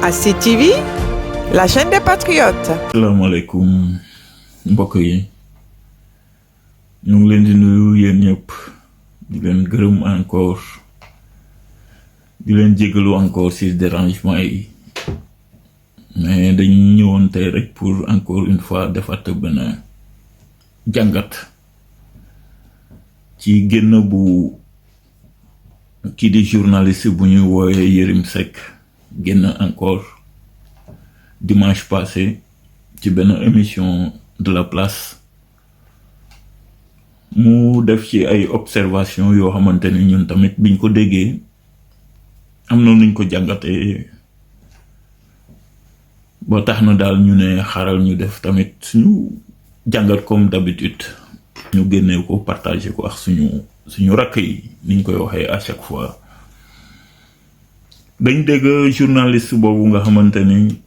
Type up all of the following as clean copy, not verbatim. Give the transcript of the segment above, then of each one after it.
ASID TV, la chaîne des patriotes. Asalaamaaleykum mbokk yi ñu ngi leen di nuyu yéen ñëpp di leen gërëm encore di leen jégalu encore ci dérangement yi mais dañu ñëwoon tey rek pour encore une fois defaat benn jàngat ci génn bu kii di journaliste bu ñuy woowe Yérim Seck génn encore dimanche passé ci benn émission de la place mu def ci ay observation yoo xamante ni ñun tamit biñ ko déggee am na nuñ ko jàngatee ba tax na daal ñu ne xaaral ñu def tamit suñu jàngat comme d'habitude ñu génnee ko partager ko ak suñu rakk yi niñ koy waxee à chaque fois. dañ dégg journaliste boobu nga xamante ni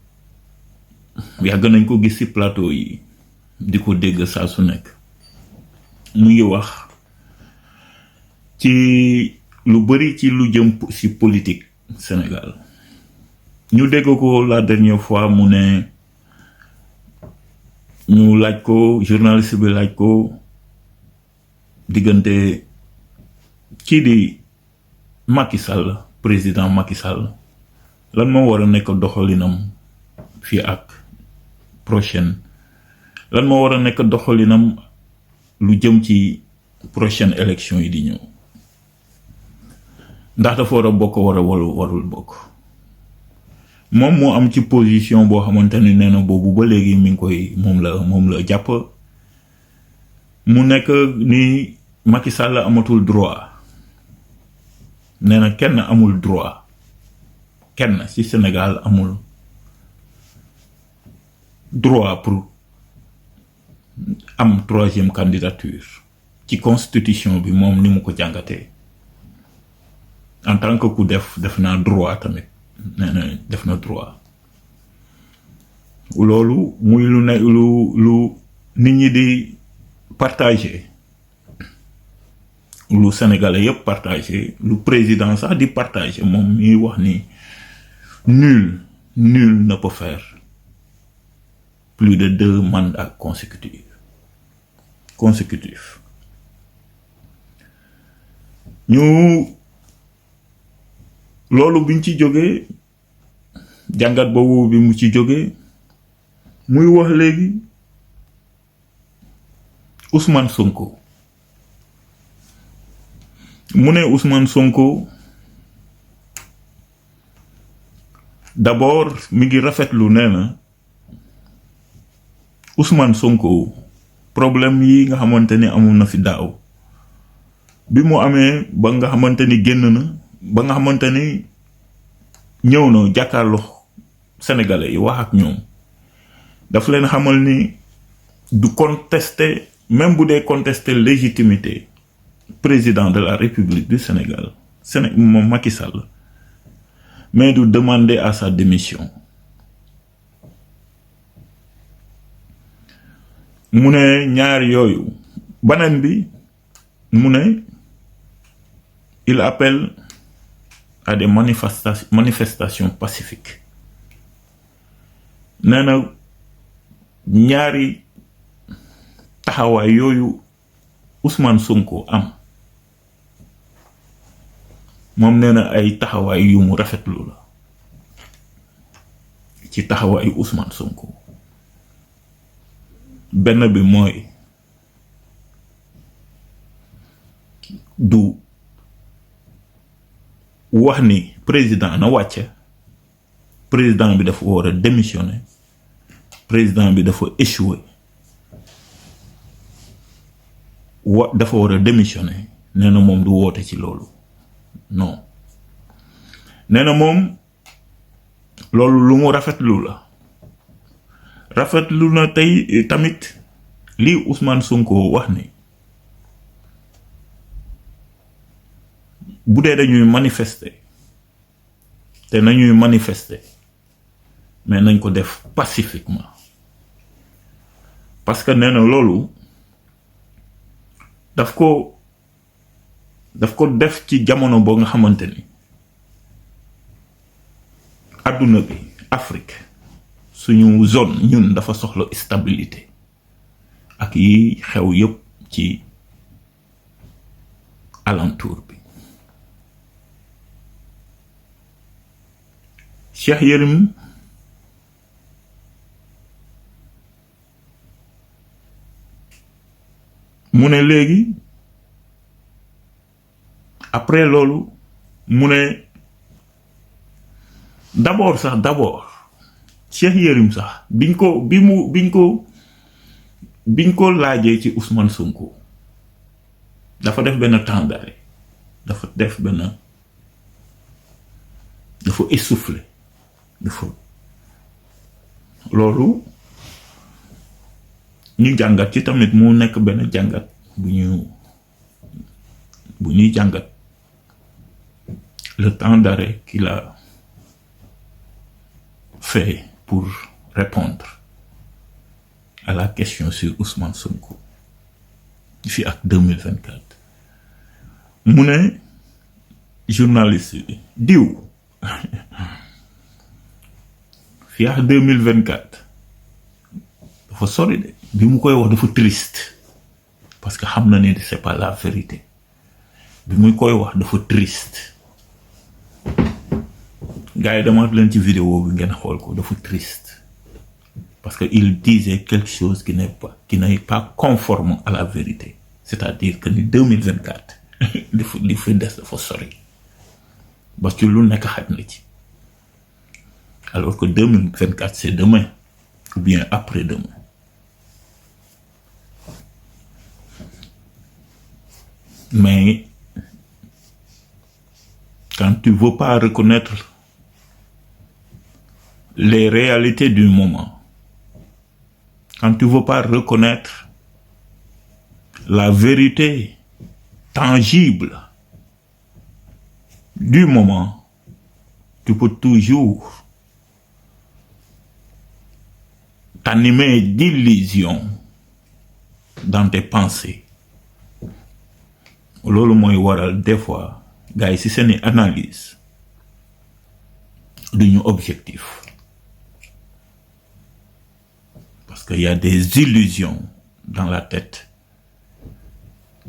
yàgg nañ ko gis ci plateau yi di ko dégg saa su nekk mu ngi wax ci lu bari ci lu jëm ci politique Sénégal. ñu dégg ko la dernière fois mu ne ñu laaj ko journaliste bi laaj ko diggante kii di Macky Sall président Macky Sall lan moo war a nekk doxalinam fii ak prochaine lan moo war a nekk doxalinam lu jëm ci prochaine élection yi di ñëw ndax dafa war a bokk warul bokk. moom moo am ci position boo xamante ni nee na boobu ba léegi mi ngi koy moom la jàpp mu nekk ni Macky Sall amatul droit nee na kenn amul droit kenn ci Sénégal amul droit pour am troisième candidature ci constitution bi moom ni mu ko jàngatee en tant que ku def naa droit tamit. nee na def na droit loolu muy lu nit ñi di partager lu sénégalais yëpp partager lu président sax di partager moom mi wax ni nul ne peut faire plus de 2 mandats consécutifs ñu loolu biñ ci jógee jàngat boobu bi mu ci jógee muy wax léegi Ousmane Sonko mu ne Ousmane Sonko d'abord mi ngi rafetlu nee na Ousmane Sonko problème yi nga xamante ni amul na fi daaw bi mu amee ba nga xamante ni génn na ba nga xamante ni ñëw na jàkkaarloo sénégalais yi wax ak ñoom daf leen xamal ni du contester même bu dee contester légitimité président de la République du Sénégal moom Macky Sall mais du demander à sa démission. mu ne ñaar yooyu beneen bi mu ne il appelle à des manifestations pacifiques nee na ñaari taxawaay yooyu Ousmane Sonko am moom nee na ay taxawaay yu mu rafetlu la ci taxawaayu Ousmane Sonko benn bi mooy du wax ni président na wàcce président bi dafa war a démissionner président bi dafa échouer dafa war a démissionner nee na moom du woote ci loolu non nee na moom loolu lu mu rafetlu la rafetlu na tey tamit lii Ousmane Sonko wax ni bu dee dañuy manifester te nañuy manifester mais nañ ko def pacifiquement parce que nee na loolu daf ko def ci jamono boo nga xamante ni adduna bi Afrique suñu zone ñun dafa soxla stabilité ak yi xew yëpp ci alentour bi Cheikh Yérim mu ne léegi après loolu mu ne d'abord Cheikh Yérim sax biñ ko laajee ci Ousmane Sonko dafa def benn temps d'arrêt dafa essoufflé loolu ñu jàngat ci tamit mu nekk benn jàngat bu ñuy jàngat le temps d'arrêt qu'il a fait pour répondre à la question sur Ousmane Sonko fii ak 2024 mu ne journaliste bi diw fii ak 2024 dafa sori de bi mu koy wax dafa triste parce que xam na ne c'est pas la vérité bi muy koy wax dafa triste gars yi dama leen ci vidéo bi ngeen xool ko dafa triste parce que il disait quelque chose qui n'est pas conforme à la vérité c'est-à-dire que ni 2024 li fi des dafa sori ba ci lu nekk xaj na ci alors que 2024 c'est demain ou bien après-demain. Mais quand tu veux pas reconnaître les réalités du moment, quand tu veux pas reconnaître la vérité tangible du moment, tu peux toujours t'animer d'illusions dans tes pensées. Loolu mooy waral des fois gars yi ci seeni analyse duñu objectif parce que y a des illusions dans la tête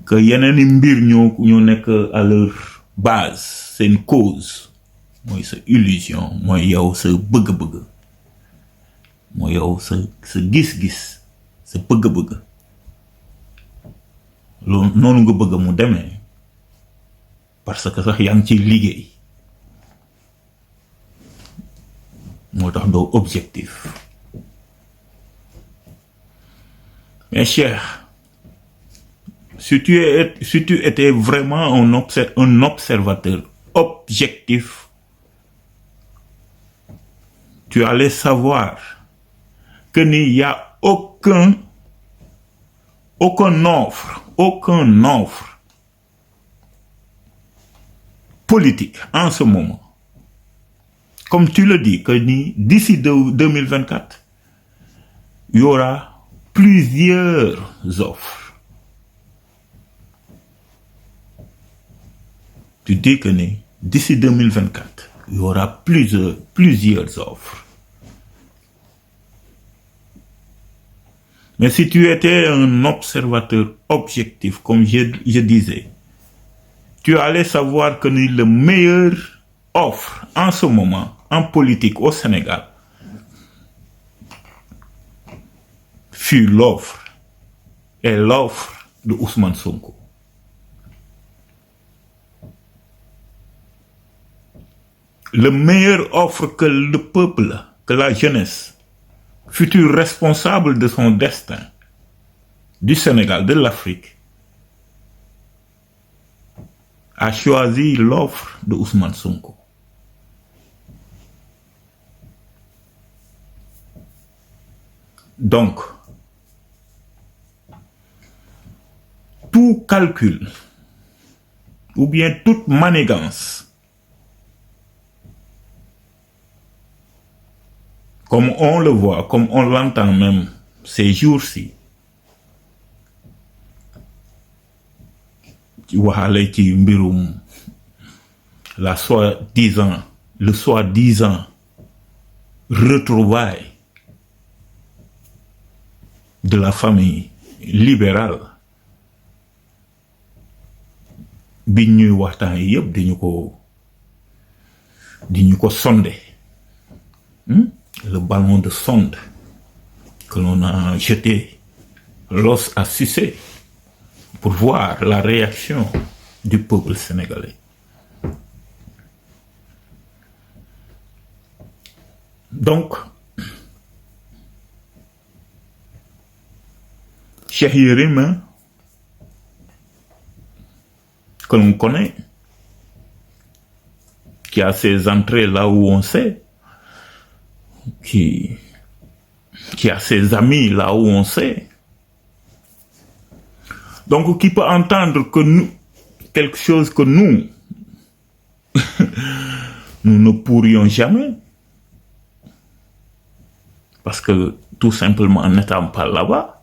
que yeneen i mbir ñoo nekk à leur base, c'est une cause mooy sa illusion mooy yow sa bëgg-bëgg mooy yow sa gis-gis sa bëgg-bëgg loolu noonu nga bëgg mu demee parce que sax yaa ngi ciy liggéey moo tax doo objectif mais Cheikh si tu étais vraiment un observateur objectif, tu allais savoir que il n'y a aucun offre politique en ce moment. Comme tu le dis, que d'ici 2024, il y aura plusieurs offres. Tu dis que d'ici 2024, il y aura plusieurs offres. Mais si tu étais un observateur objectif, comme je disais, tu allais savoir que le meilleur offre en ce moment, en politique au Sénégal, fut l'offre de Ousmane Sonko. Le meilleur offre que le peuple, que la jeunesse, futur responsable de son destin, du Sénégal, de l'Afrique, a choisi l'offre de Ousmane Sonko. Donc, tout calcul ou bien toute manigance, comme on le voit, comme on l'entend même ces jours-ci, ci waxale ci mbirum le soi-disant retrouvailles de la famille libérale bi ñuy waxtaan yépp di ñu ko sonder, le ballon de sonde que l'on a jeté, l'os à sucer pour voir la réaction du peuple sénégalais. Donc, Cheikh Yérim, que l'on connaît, qui a ses entrées là où on sait, qui a ses amis là où on sait, donc qui peut entendre que nous, quelque chose que nous, nous ne pourrions jamais, parce que tout simplement en n'étant pas là-bas,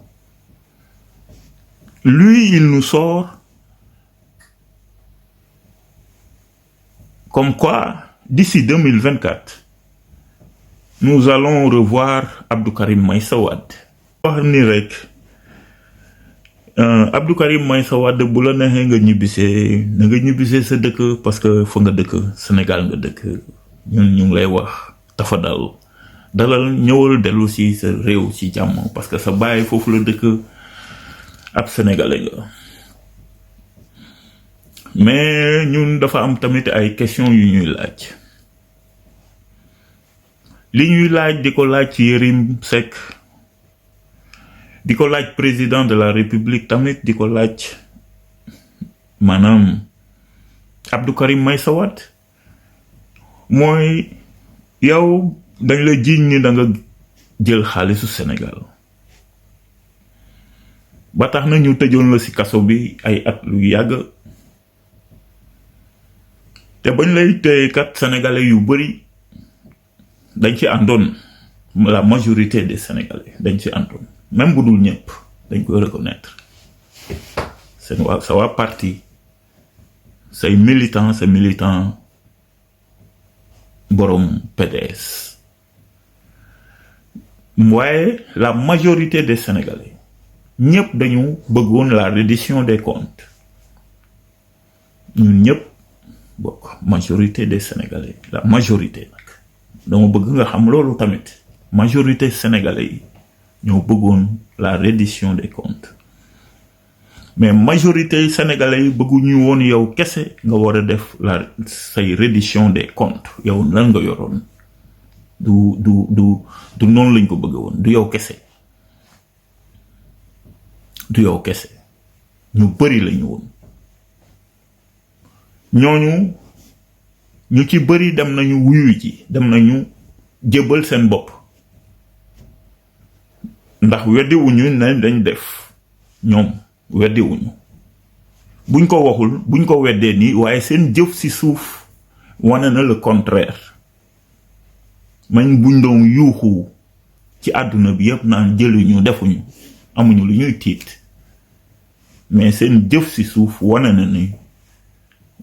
lui, il nous sort comme quoi, d'ici 2024, nous allons revoir Abdou Karim Meïssa Wade. wax ni rek Abdou Karim Meïssa Wade bu la neexee nga ñibbisee sa dëkk parce que fa nga dëkk Sénégal nga dëkk ñun ñu ngi lay wax dafa dalal ñëwal dellu si sa réew ci jàmm parce que sa baay foofu la dëkk ab sénégalais nga. Mais ñun dafa am tamit ay questions yu ñuy laaj li ñuy laaj di ko laaj ci Yérim Seck di ko laaj président de la République tamit di ko laaj maanaam Abdou Karim Meïssa Wade mooy yow dañ la jiiñ ni da nga jël xaalisu Sénégal ba tax na ñu tëjoon la ci kaso bi ay at lu yàgg te bañ lay téye kat sénégalais yu bari dañ ci àndoon, la majorité des sénégalais dañ ci àndoon, même bu dul ñëpp dañ koy reconnaître. C'est sa waa parti say militant borom PDS waaye la majorité des sénégalais ñëpp dañu bëggoon la reddition des comptes. ñun ñëpp bokk majorité des sénégalais, la majorité nag dama bëgg nga xam loolu tamit majorité sénégalais yi ñoo bëggoon la reddition des comptes, mais majorité sénégalais yi bëgguñu woon yow kese nga war a def say reddition des comptes. Yow lan nga yoroon du noonu lañ ko bëgg woon, du yow kese ñu bari lañu woon. ñooñu ñu ci bari dem nañu wuyu ji, dem nañu jébbal seen bopp ndax weddiwuñu ne dañ def, ñoom weddiwuñu. buñ ko waxul, buñ ko weddee nii, waaye seen jëf ci suuf wane na le contraire. man buñ doon yuuxu ci àdduna bi yëpp naan jëluñu, defuñu, amuñu lu ñuy tiit, mais seen jëf ci suuf wane na ni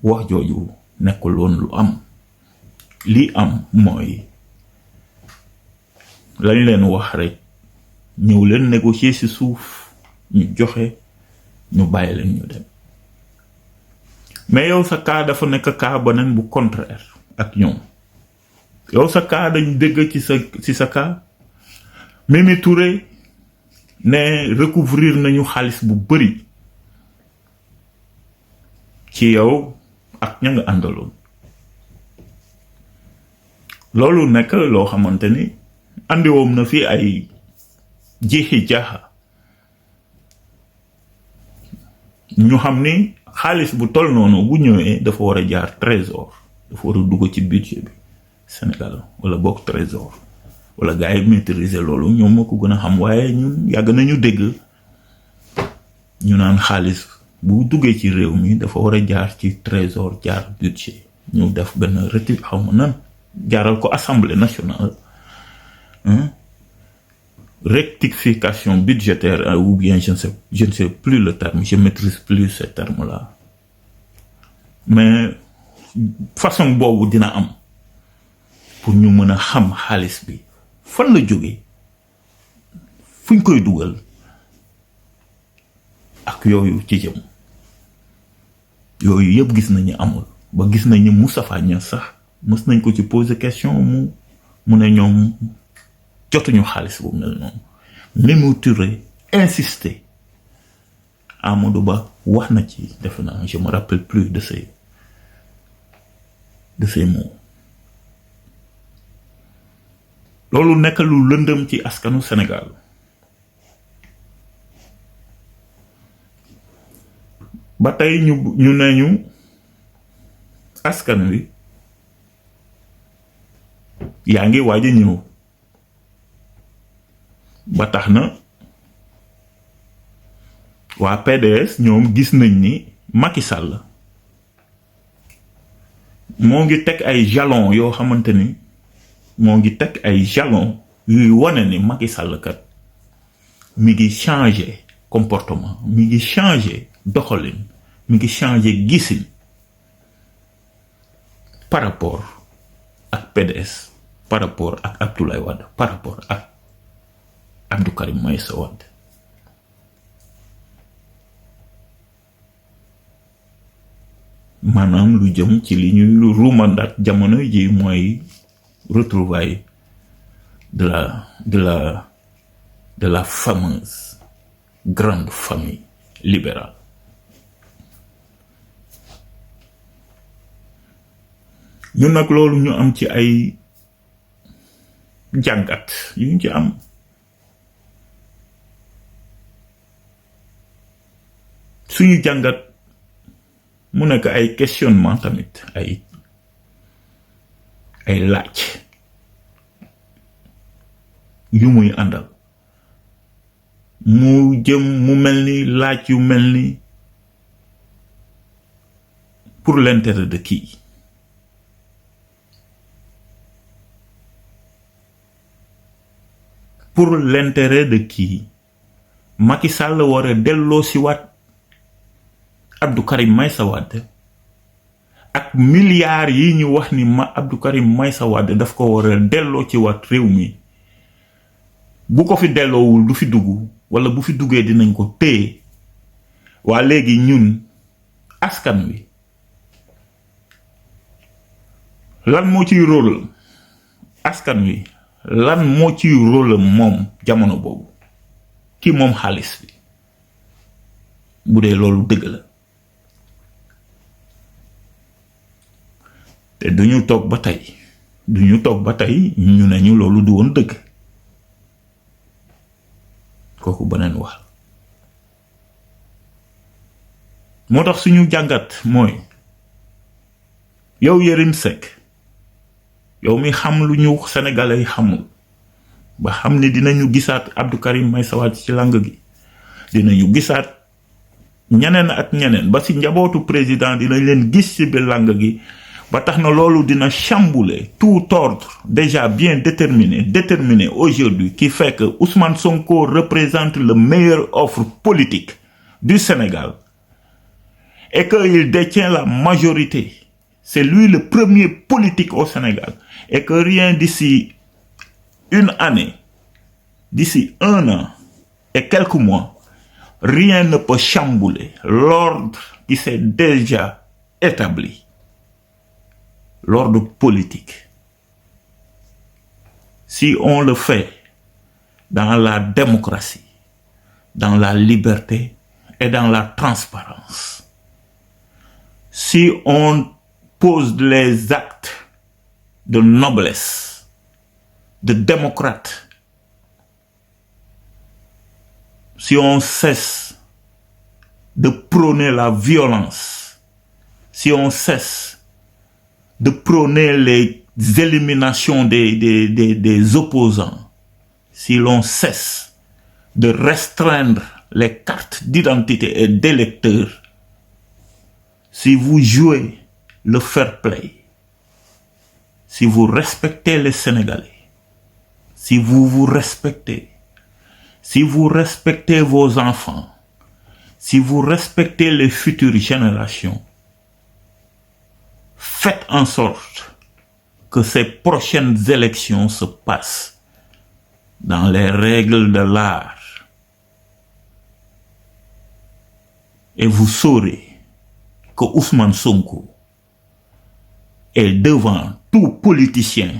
wax jooju nekkul woon lu am. li am mooy lañ leen wax rek, ñëw leen négocier ci suuf, ñu joxe, ñu bàyyi leen ñu dem. mais yow sa cas dafa nekk cas beneen bu contraire ak ñoom. yow sa cas dañ dégg ci sa cas Mimi Touré ne recouvrir nañu xaalis bu bari ci yow ak ña nga àndaloon. loolu nekk loo xamante ni andiwoom na fi ay jiixi jaaxa. ñu xam ni xaalis bu toll noonu bu ñëwee dafa war a jaar trésor, dafa war a dugg ci budget bi Sénégal wala bokk trésor, wala gars yi maîtriser loolu ñoom moo ko gën a xam. waaye ñun yàgg nañu dégg ñu naan xaalis bu duggee ci réew mi dafa war a jaar ci trésor, jaar budget, ñu def benn retire xaw ma nan, jaaral ko assemblée nationale, rectification budgétaire, ou bien je ne sais plus le terme, je maîtrise plus ce terme là, mais façon boobu dina am pour ñu mën a xam xaalis bi fan la jógee fuñ koy dugal ak yooyu ci jëm yooyu yëpp gis nañu amul ba gis nañu Moustapha Niasse sax mës nañ ko ci poser question mu ne ñoom jotuñu xaalis bu mel noonu Mimi Touré insisté Amadou Ba wax na ci defe naa je me rappelle plus de ces mots loolu nekk lu lëndëm ci askanu Sénégal ba tey ñu ne ñu askan wi yaa ngi waaj a ñëw ba tax na waa PDS ñoom gis nañ ni Macky Sall moo ngi teg ay jalons yoo xamante ni moo ngi teg ay jalons yuy wane ni Macky Sall kat mi ngi changer comportement mi ngi changer doxalin mi ngi changer gisin par rapport ak PDS par rapport ak Abdoulaye Wade par rapport ak Abdou Karim Meïssa Wade maanaam lu jëm ci li ñuy ruumandaat jamono ji mooy retrouvailles de la fameuse grande famille libérale. ñun nag loolu ñu am ci ay jàngat yu ñu ci am suñu jàngat mu nekk ay questionnement tamit ay laaj yu muy àndal mu jëm mu mel ni laaj yu mel ni pour l'intérêt de qui? Pour l'intérêt de qui? Macky Sall war a delloo si waat Abdou Karim Meïssa Wade ak milliards yi ñu wax ni Abdou Karim Meïssa Wade daf ko war a delloo ci waat réew mi bu ko fi delloowul du fi dugg wala bu fi duggee dinañ ko téye waa léegi ñun askan wi lan moo ciy rôle askan wi lan moo ciy rôle moom jamono boobu ki moom xaalis bi bu dee loolu dëgg la te duñu toog ba tey ñu ne ñu loolu du woon dëgg kooku beneen wax moo tax suñu jàngat mooy yow Yérim Seck yow mi xam lu ñu sénégalais yi xamul ba xam ne dinañu gisaat Abdou Karim Meïssa Wade ci lang gi dinañu gisaat ñeneen ak ñeneen ba ci njabootu président dinañ leen gis ci biir lang gi ba tax na loolu dina chambouler tout ordre déjà bien déterminé aujourd'hui qui fait que Ousmane Sonko représente le meilleur offre politique du Sénégal et qu'il détient la majorité. C'est lui le premier politique au Sénégal et que rien d'ici une année, d'ici un an et quelques mois, rien ne peut chambouler l'ordre qui s'est déjà établi. L'ordre politique. Si on le fait dans la démocratie, dans la liberté et dans la transparence, si on pose les actes de noblesse, de démocrate, si on cesse de prôner la violence, si on cesse de prôner les éliminations des opposants, si l'on cesse de restreindre les cartes d'identité et d'électeurs, si vous jouez le fair play, si vous respectez les Sénégalais, si vous vous respectez, si vous respectez vos enfants, si vous respectez les futures générations, faites en sorte que ces prochaines élections se passent dans les règles de l'art. Et vous saurez que Ousmane Sonko est devant tout politicien,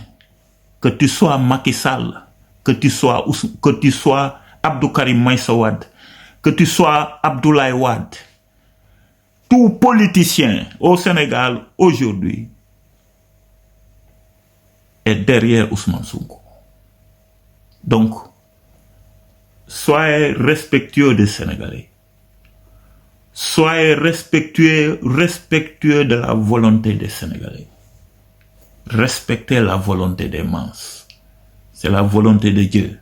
que tu sois Macky Sall, que tu sois Abdou Karim Meïssa Wade, que tu sois Abdoulaye Wade. Tout politicien au Sénégal aujourd'hui est derrière Ousmane Sonko. Donc, soyez respectueux des Sénégalais. Soyez respectueux de la volonté des Sénégalais. Respectez la volonté des masses. C'est la volonté de Dieu.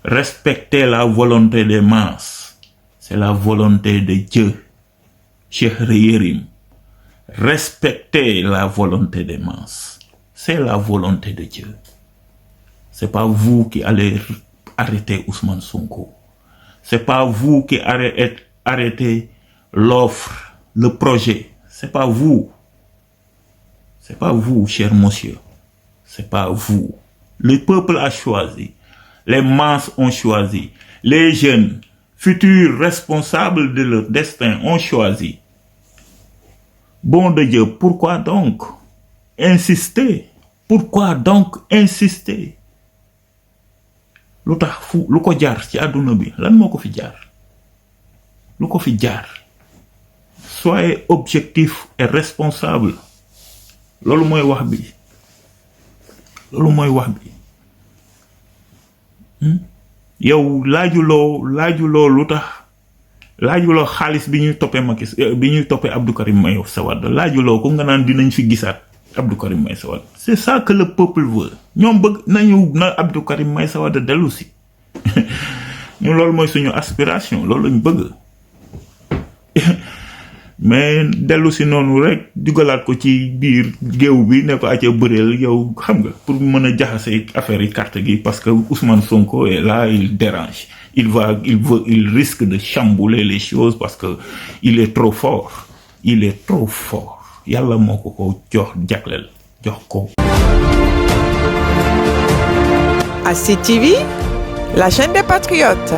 Respectez la volonté des masses. C'est la volonté de Dieu. Cheikh Yérim. Respectez la volonté des masses. C'est la volonté de Dieu. C'est pas vous qui allez arrêter Ousmane Sonko. C'est pas vous qui arrêtez l'offre, le projet. C'est pas vous. C'est pas vous, cher monsieur. C'est pas vous. Le peuple a choisi. Les masses ont choisi. Les jeunes, futurs responsables de leur destin, ont choisi. Bon de Dieu, pourquoi donc insister? Pourquoi donc insister? Lu ko jaar ci àdduna bi lan moo ko fi jaar? Lu ko fi jaar? Soyez objectif et responsable. Loolu mooy wax bi. Loolu mooy wax bi. Yow laajuloo lu tax laajuloo xaalis bi ñuy toppee Abdou Karim Meïssa Wade laajuloo ko nga naan dinañ fi gisaat Abdou Karim Meïssa Wade. C'est ça que le peuple veut. ñoom bëgg nañu na Abdou Karim Meïssa Wade dellu si. ñu loolu mooy suñu aspiration loolu lañ bëgg. Mais dellu si noonu rek dugalaat ko ci biir géew bi ne ko acca bëreel yow xam nga pour mën a jaxase affaire yi carte gi parce que Ousmane Sonko est là, il dérange. Il risque de chambouler les choses parce que il est trop fort. Il est trop fort. Yàlla moo ko jox jagleel jox ko. ASID TV, la chaîne des patriotes.